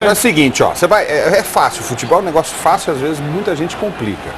É o seguinte, ó, você vai, é fácil, futebol é um negócio fácil, às vezes muita gente complica.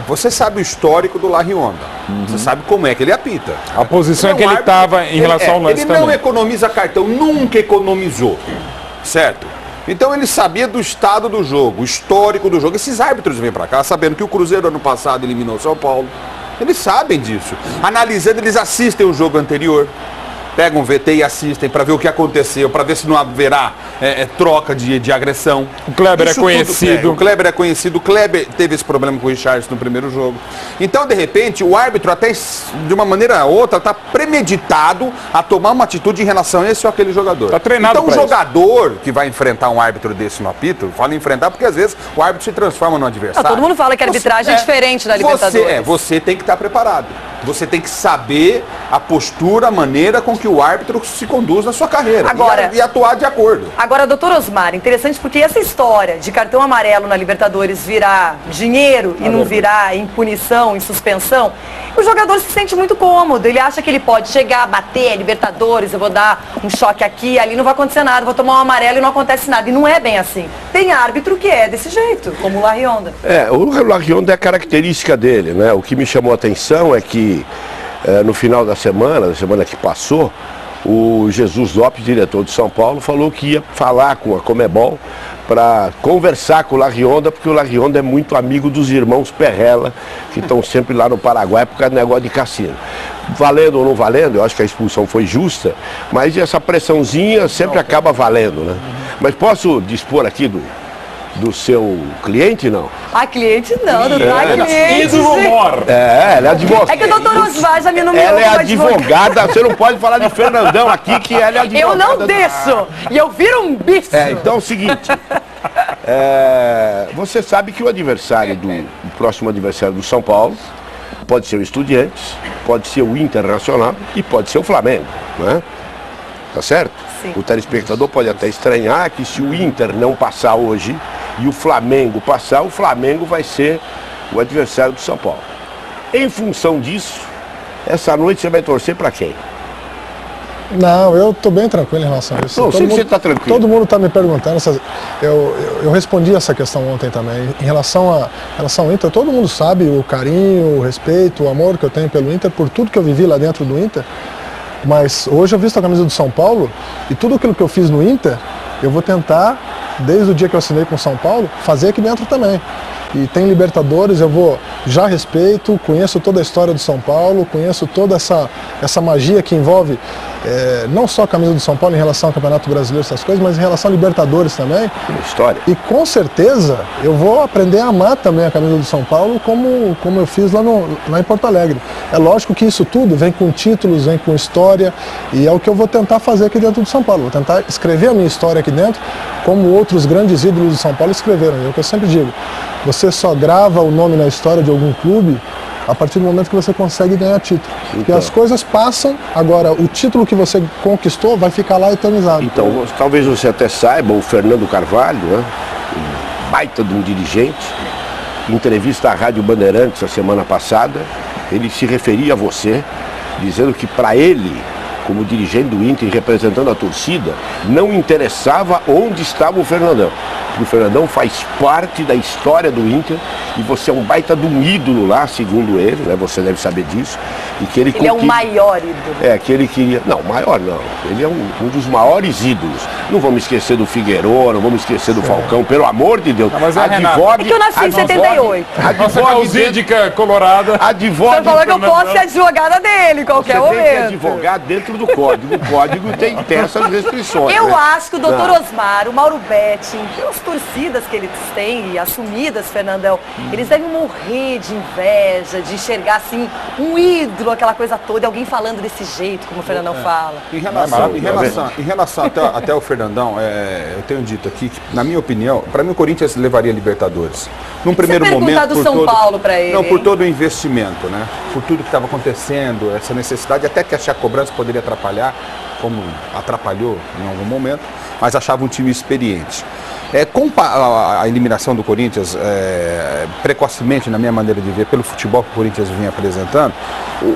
Você sabe o histórico do Larionda, você sabe como é que ele apita. A posição é que ele estava em relação ao lance Ele também. não economiza cartão, nunca economizou, certo? Então ele sabia do estado do jogo, o histórico do jogo. Esses árbitros vêm pra cá sabendo que o Cruzeiro ano passado eliminou o São Paulo. Eles sabem disso. Analisando, eles assistem o jogo anterior. Pegam um VT e assistem para ver o que aconteceu, para ver se não haverá troca de agressão. O Kleber é conhecido. O Kleber é conhecido. O Kleber teve esse problema com o Richardson no primeiro jogo. Então, de repente, o árbitro, até de uma maneira ou outra, está premeditado a tomar uma atitude em relação a esse ou aquele jogador. Está treinado. Então, o jogador que vai enfrentar um árbitro desse no apito, fala enfrentar porque às vezes o árbitro se transforma no adversário. Todo mundo fala que a arbitragem é diferente da Libertadores. Você tem que estar preparado. Você tem que saber a postura, a maneira com que o árbitro se conduz na sua carreira. Agora, e atuar de acordo. Agora, doutor Osmar, interessante porque essa história de cartão amarelo na Libertadores virar dinheiro e não virar em punição, em suspensão, o jogador se sente muito cômodo. Ele acha que ele pode chegar, bater, Libertadores, eu vou dar um choque aqui, ali não vai acontecer nada, vou tomar um amarelo e não acontece nada. E não é bem assim. Tem árbitro que é desse jeito, como o Larionda. O Larionda é a característica dele, né? O que me chamou a atenção é que no final da semana que passou, o Jesus Lopes, diretor de São Paulo, falou que ia falar com a Comebol para conversar com o Larionda, porque o Larionda é muito amigo dos irmãos Perrella, que estão sempre lá no Paraguai por causa do negócio de cassino. Valendo ou não valendo, eu acho que a expulsão foi justa, mas essa pressãozinha sempre acaba valendo, né? Mas posso dispor aqui do seu cliente, não? A cliente não, doutor. Cliente. Ela é advogada. É que o doutor Osmar já me nomeou. Ela é advogada, você não pode falar de Fernandão aqui, que ela é advogada. Eu não desço, e eu viro um bicho. Então é o seguinte, você sabe que o adversário o próximo adversário do São Paulo pode ser o Estudiantes, pode ser o Internacional e pode ser o Flamengo, né? Tá certo? Sim. O telespectador pode até estranhar que se o Inter não passar hoje e o Flamengo passar, o Flamengo vai ser o adversário do São Paulo. Em função disso, essa noite você vai torcer para quem? Não, eu estou bem tranquilo em relação a isso. Não, sempre você está tranquilo. Todo mundo está me perguntando. Eu respondi essa questão ontem também. Em relação ao Inter, todo mundo sabe o carinho, o respeito, o amor que eu tenho pelo Inter, por tudo que eu vivi lá dentro do Inter. Mas hoje eu visto a camisa do São Paulo e tudo aquilo que eu fiz no Inter, eu vou tentar, desde o dia que eu assinei com o São Paulo, fazer aqui dentro também. E tem Libertadores, já respeito, conheço toda a história do São Paulo, conheço toda essa magia que envolve não só a camisa do São Paulo em relação ao Campeonato Brasileiro, essas coisas, mas em relação a Libertadores também. História. E com certeza eu vou aprender a amar também a camisa do São Paulo como eu fiz lá em Porto Alegre. É lógico que isso tudo vem com títulos, vem com história, e é o que eu vou tentar fazer aqui dentro do São Paulo. Vou tentar escrever a minha história aqui dentro, como outros grandes ídolos do São Paulo escreveram. É o que eu sempre digo. Você só grava o nome na história de algum clube a partir do momento que você consegue ganhar título. Porque as coisas passam, agora o título que você conquistou vai ficar lá eternizado. Então, talvez você até saiba, o Fernando Carvalho, né, um baita de um dirigente, em entrevista à Rádio Bandeirantes a semana passada, ele se referia a você, dizendo que para ele, como dirigente do Inter, representando a torcida, não interessava onde estava o Fernandão. Porque o Fernandão faz parte da história do Inter e você é um baita de um ídolo lá, segundo ele, né? Você deve saber disso. E que ele é o maior ídolo. Que ele queria... Não, maior não. Ele é um dos maiores ídolos. Não vamos esquecer do Figueiredo, não vamos esquecer do Falcão, pelo amor de Deus. Não, mas é que eu nasci em 78. Nossa causídica colorada. Você falou que eu posso ser advogada dele em qualquer momento. Você tem que advogar dentro do código. O código tem essas restrições. Eu acho que o doutor Osmar, o Mauro Betting, as torcidas que eles têm, assumidas, Fernandão, eles devem morrer de inveja, de enxergar assim um ídolo, aquela coisa toda, e alguém falando desse jeito, como o Fernandão fala. Em relação até o Fernandão, eu tenho dito aqui que, na minha opinião, para mim o Corinthians levaria a Libertadores. Num primeiro momento, do São Paulo para ele. Não, por todo o investimento, né? Por tudo que estava acontecendo, essa necessidade, até que achar a cobrança poderia atrapalhar, como atrapalhou em algum momento, mas achava um time experiente. Com a eliminação do Corinthians, precocemente, na minha maneira de ver, pelo futebol que o Corinthians vinha apresentando,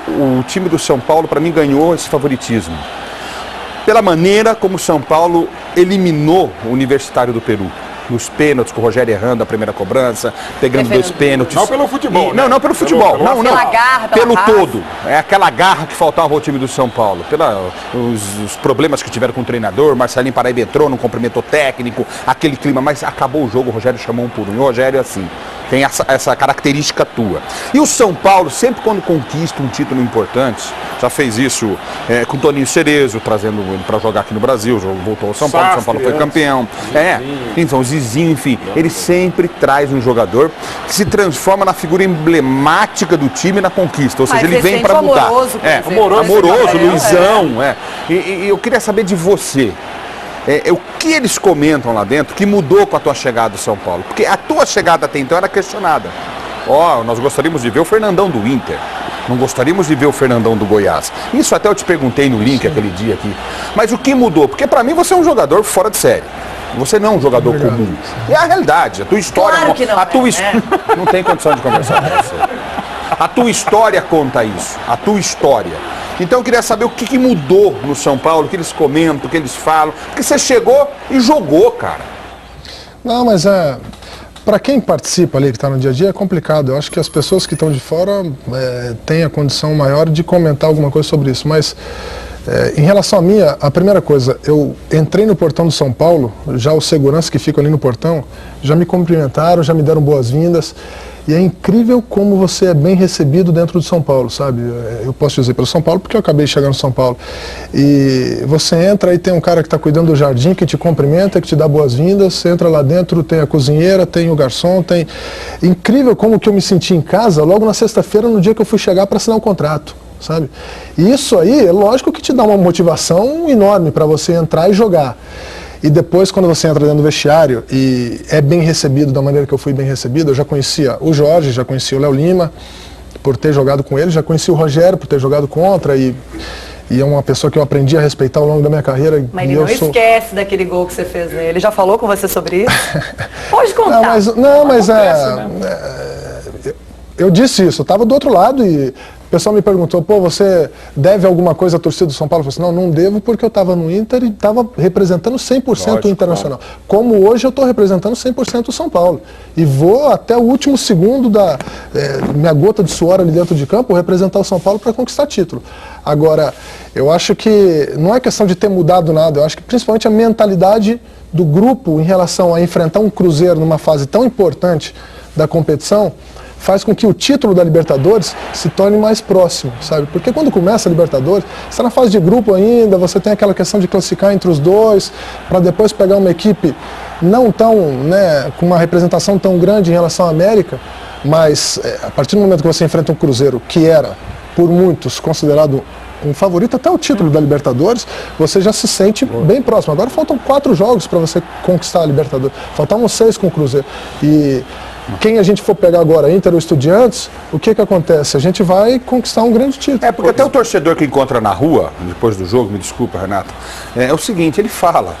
o time do São Paulo, para mim, ganhou esse favoritismo. Pela maneira como o São Paulo eliminou o Universitário do Peru. Nos pênaltis, com o Rogério errando a primeira cobrança, pegando 2 pênaltis. Não pelo futebol, né? Não pelo futebol. Não. Pela garra, Pelo raça. todo. É aquela garra que faltava ao time do São Paulo. Os problemas que tiveram com o treinador, Marcelinho Paraíba entrou, não cumprimentou técnico, aquele clima, mas acabou o jogo, o Rogério chamou um por um. E o Rogério é assim. Tem essa característica tua. E o São Paulo, sempre quando conquista um título importante, já fez isso com o Toninho Cerezo, trazendo ele para jogar aqui no Brasil, voltou ao São Paulo, São Paulo foi campeão. Então, o Zizinho, enfim, ele sempre traz um jogador que se transforma na figura emblemática do time na conquista. Ou seja, ele vem para mudar. Amoroso, Luizão. E eu queria saber de você. O que eles comentam lá dentro que mudou com a tua chegada ao São Paulo? Porque a tua chegada até então era questionada. Nós gostaríamos de ver o Fernandão do Inter. Não gostaríamos de ver o Fernandão do Goiás. Isso até eu te perguntei no link aquele dia aqui. Mas o que mudou? Porque pra mim você é um jogador fora de série. Você não é um jogador comum. É a realidade. A tua história... Claro que não. Não tem condição de conversar com você. A tua história conta isso. A tua história. Então eu queria saber o que mudou no São Paulo, o que eles comentam, o que eles falam. Porque você chegou e jogou, cara. Não, mas para quem participa ali, que está no dia a dia, é complicado. Eu acho que as pessoas que estão de fora têm a condição maior de comentar alguma coisa sobre isso. Mas em relação a mim, a primeira coisa, eu entrei no portão do São Paulo, já os seguranças que ficam ali no portão, já me cumprimentaram, já me deram boas-vindas. E é incrível como você é bem recebido dentro do São Paulo, sabe? Eu posso dizer pelo São Paulo porque eu acabei de chegar no São Paulo. E você entra e tem um cara que está cuidando do jardim, que te cumprimenta, que te dá boas-vindas. Você entra lá dentro, tem a cozinheira, tem o garçom, tem... Incrível como que eu me senti em casa logo na sexta-feira, no dia que eu fui chegar para assinar o contrato, sabe? E isso aí, é lógico que te dá uma motivação enorme para você entrar e jogar. E depois, quando você entra dentro do vestiário e é bem recebido da maneira que eu fui bem recebido, eu já conhecia o Jorge, já conhecia o Léo Lima, por ter jogado com ele, já conhecia o Rogério, por ter jogado contra, e é uma pessoa que eu aprendi a respeitar ao longo da minha carreira. Mas ele não esquece daquele gol que você fez nele. Ele já falou com você sobre isso? Pode contar. Eu disse isso, eu estava do outro lado e o pessoal me perguntou, você deve alguma coisa à torcida do São Paulo? Eu falei assim, não devo porque eu estava no Inter e estava representando 100% o Internacional. Como hoje eu estou representando 100% o São Paulo. E vou até o último segundo da minha gota de suor ali dentro de campo representar o São Paulo para conquistar título. Agora, eu acho que não é questão de ter mudado nada, eu acho que principalmente a mentalidade do grupo em relação a enfrentar um Cruzeiro numa fase tão importante da competição faz com que o título da Libertadores se torne mais próximo, sabe? Porque quando começa a Libertadores, você está na fase de grupo ainda, você tem aquela questão de classificar entre os dois, para depois pegar uma equipe não tão, com uma representação tão grande em relação à América, mas a partir do momento que você enfrenta um Cruzeiro, que era, por muitos, considerado um favorito até o título da Libertadores, você já se sente bem próximo. Agora faltam 4 jogos para você conquistar a Libertadores, faltavam 6 com o Cruzeiro. E quem a gente for pegar agora, Inter ou Estudiantes, o que acontece? A gente vai conquistar um grande título. Porque até o torcedor que encontra na rua, depois do jogo, me desculpa, Renato, é o seguinte, ele fala,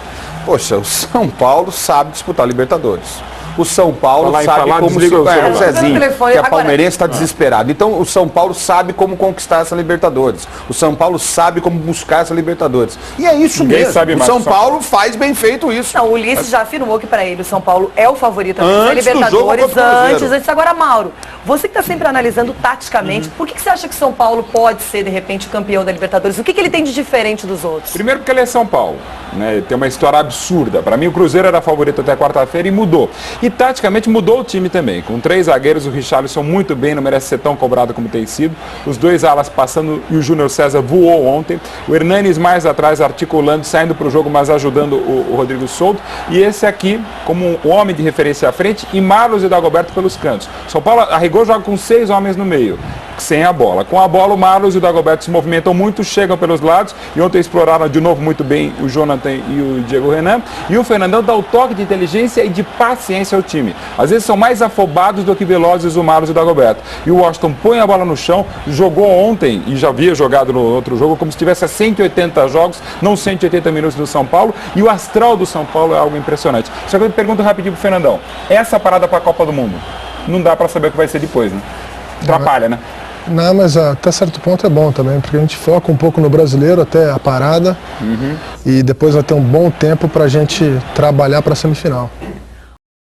poxa, o São Paulo sabe disputar Libertadores. O São Paulo sabe como se o Zezinho, que é palmeirense, está desesperado. Então o São Paulo sabe como conquistar essa Libertadores. O São Paulo sabe como buscar essa Libertadores. E é isso mesmo. O São Paulo faz bem feito isso. Não, o Ulisses já afirmou que para ele o São Paulo é o favorito da Libertadores antes. Agora, Mauro, você que está sempre analisando taticamente, por que você acha que o São Paulo pode ser, de repente, o campeão da Libertadores? O que ele tem de diferente dos outros? Primeiro porque ele é São Paulo, né? Tem uma história absurda. Para mim o Cruzeiro era favorito até quarta-feira e mudou. E taticamente mudou o time também. Com 3 zagueiros, o Richarlison muito bem, não merece ser tão cobrado como tem sido. Os 2 alas passando e o Júnior César voou ontem. O Hernanes mais atrás, articulando, saindo para o jogo, mas ajudando o Rodrigo Souto. E esse aqui, como um homem de referência à frente, e Marlos e Dagoberto pelos cantos. São Paulo, a rigor, joga com 6 homens no meio, sem a bola. Com a bola, o Marlos e o Dagoberto se movimentam muito, chegam pelos lados. E ontem exploraram de novo muito bem o Jonathan e o Diego Renan. E o Fernandão dá o toque de inteligência e de paciência ao time. Às vezes são mais afobados do que velozes o Marlos e o Dagoberto. E o Washington põe a bola no chão, jogou ontem, e já havia jogado no outro jogo, como se tivesse 180 jogos, não 180 minutos do São Paulo. E o astral do São Paulo é algo impressionante. Só que eu pergunto rapidinho pro Fernandão. Essa parada para a Copa do Mundo, não dá para saber o que vai ser depois, né? Atrapalha, né? Não, mas até certo ponto é bom também, porque a gente foca um pouco no brasileiro até a parada e depois vai ter um bom tempo para a gente trabalhar para a semifinal.